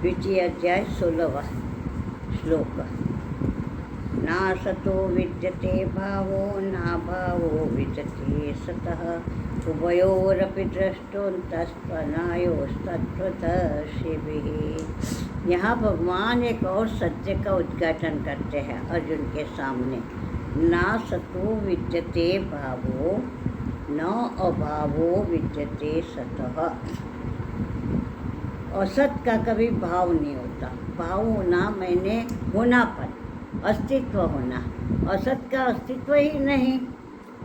द्वितीय अध्याय 16वां श्लोक। ना सतो विद्यते भावो ना भावो विद्यते सतः उभयोरपि द्रष्टुन्तस्तनयोस्तत्त्वदर्शिभिः। यहाँ भगवान एक और सत्य का उद्घाटन करते हैं अर्जुन के सामने। ना सतो विद्यते भावो न अभावो विद्यते सतः। असत का कभी भाव नहीं होता। भाव होना मैंने होनापन, अस्तित्व होना। असत का अस्तित्व ही नहीं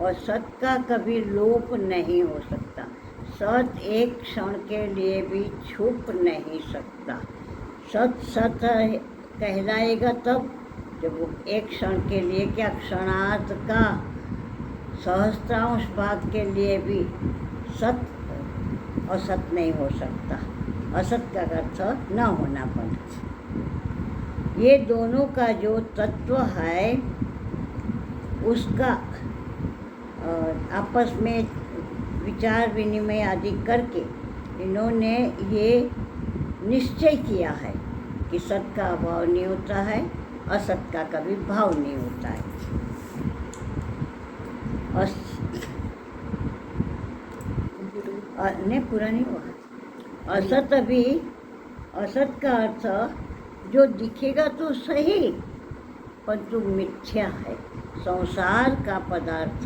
और सत का कभी लोप नहीं हो सकता। सत एक क्षण के लिए भी छुप नहीं सकता। सत सत कहलाएगा तब जब वो एक क्षण के लिए क्या, क्षणार्थ का सहस्त्रांश भाग के लिए भी सत असत नहीं हो सकता। असत का अर्थ न होनापन। ये दोनों का जो तत्व है उसका आपस में विचार विनिमय आदि करके इन्होंने ये निश्चय किया है कि सत का अभाव नहीं होता है, असत का कभी भाव नहीं होता है। नहीं, पूरा नहीं हुआ। असत भी, असत का अर्थ जो दिखेगा तो सही परंतु मिथ्या है। संसार का पदार्थ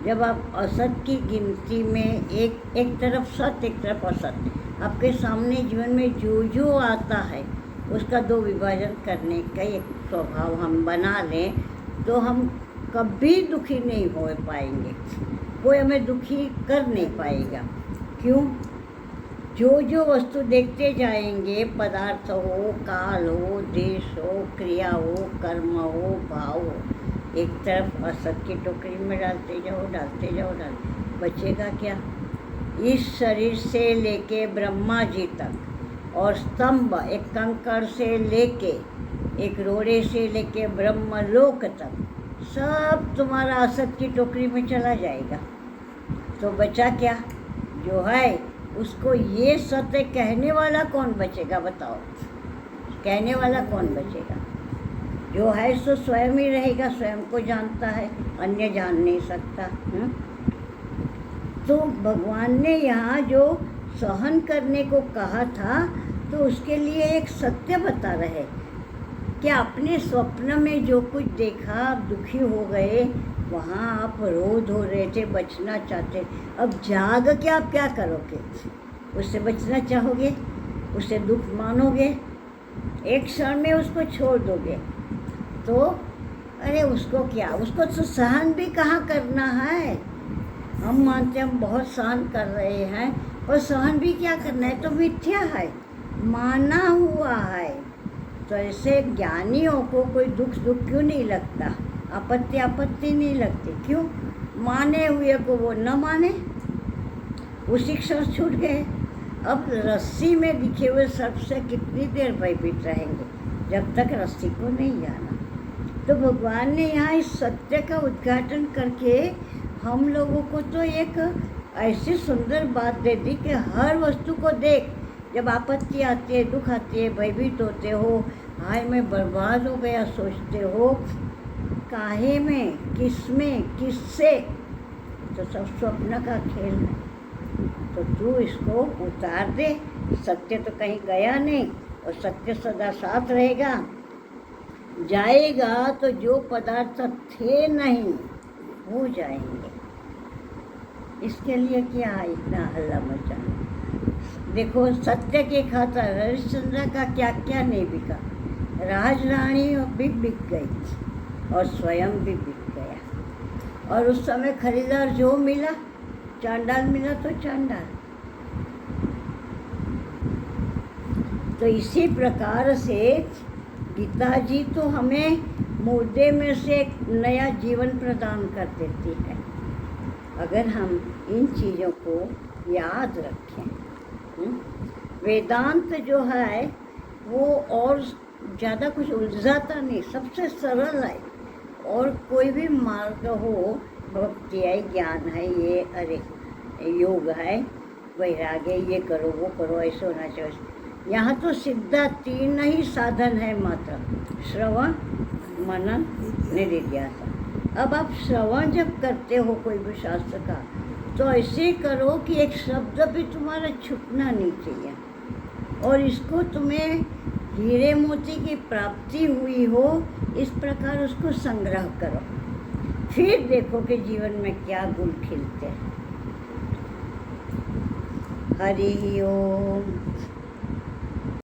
जब आप असत की गिनती में एक तरफ सत एक तरफ असत, आपके सामने जीवन में जो आता है उसका दो विभाजन करने का एक स्वभाव हम बना लें तो हम कभी दुखी नहीं हो पाएंगे। कोई हमें दुखी कर नहीं पाएगा। क्यों? जो वस्तु देखते जाएंगे, पदार्थ हो, काल हो, देश हो, क्रिया हो, कर्म हो, भाव हो, एक तरफ असत की टोकरी में डालते जाओ बचेगा क्या? इस शरीर से लेके ब्रह्मा जी तक और स्तंभ, एक कंकड़ से लेके एक रोड़े से लेके ब्रह्मलोक तक सब तुम्हारा असत की टोकरी में चला जाएगा। तो बचा क्या? जो है उसको ये सत्य कहने वाला कौन बचेगा? बताओ, कहने वाला कौन बचेगा? जो है सो स्वयं ही रहेगा, स्वयं को जानता है, अन्य जान नहीं सकता। तो भगवान ने यहाँ जो सहन करने को कहा था तो उसके लिए एक सत्य बता रहे कि आपने स्वप्न में जो कुछ देखा, आप दुखी हो गए, वहाँ आप रोध हो रहे थे, बचना चाहते, अब जाग के आप क्या करोगे? उससे बचना चाहोगे? उससे दुख मानोगे? एक क्षण में उसको छोड़ दोगे तो अरे उसको क्या, उसको तो सहन भी कहाँ करना है। हम मानते हम बहुत सहन कर रहे हैं और सहन भी क्या करना है, तो मिथ्या है, माना हुआ है। तो ऐसे ज्ञानियों को कोई दुख क्यों नहीं लगता, आपत्ति नहीं लगती? क्यों? माने हुए को वो न माने, उसी क्षण छूट गए। अब रस्सी में दिखे हुए सर्प से कितनी देर भयभीत रहेंगे जब तक रस्सी को नहीं जाना। तो भगवान ने यहाँ इस सत्य का उद्घाटन करके हम लोगों को तो एक ऐसी सुंदर बात दे दी कि हर वस्तु को देख, जब आपत्ति आती है, दुख आती है, भयभीत होते हो, हाय मैं बर्बाद हो गया सोचते हो, काहे में, किस में, किससे, तो सब स्वप्न का खेल है। तो तू इसको उतार दे। सत्य तो कहीं गया नहीं और सत्य सदा साथ रहेगा। जाएगा तो जो पदार्थ थे नहीं हो जाएंगे। इसके लिए क्या इतना हल्ला मचा? देखो, सत्य की खातिर हरिश्चंद्र का क्या क्या नहीं बिका। राजरानी भी बिक गई और स्वयं भी बिक गया। और उस समय खरीदार जो मिला, चांडाल मिला तो चांडाल। तो इसी प्रकार से गीता जी तो हमें मुर्दे में से एक नया जीवन प्रदान कर देती है अगर हम इन चीज़ों को याद रखें। वेदांत जो है वो और ज़्यादा कुछ उलझाता नहीं, सबसे सरल है। और कोई भी मार्ग हो, भक्ति है, ज्ञान है, ये अरे योग है, वैराग्य, ये करो वो करो, ऐसे होना चाहिए। यहाँ तो सीधा 3 ही साधन है मात्र, श्रवण, मनन, निधिध्यासन। अब आप श्रवण जब करते हो कोई भी शास्त्र का, तो ऐसे करो कि एक शब्द भी तुम्हारा छूटना नहीं चाहिए, और इसको तुम्हें हीरे मोती की प्राप्ति हुई हो, इस प्रकार उसको संग्रह करो। फिर देखो कि जीवन में क्या गुण खिलते हैं। हरि ओम।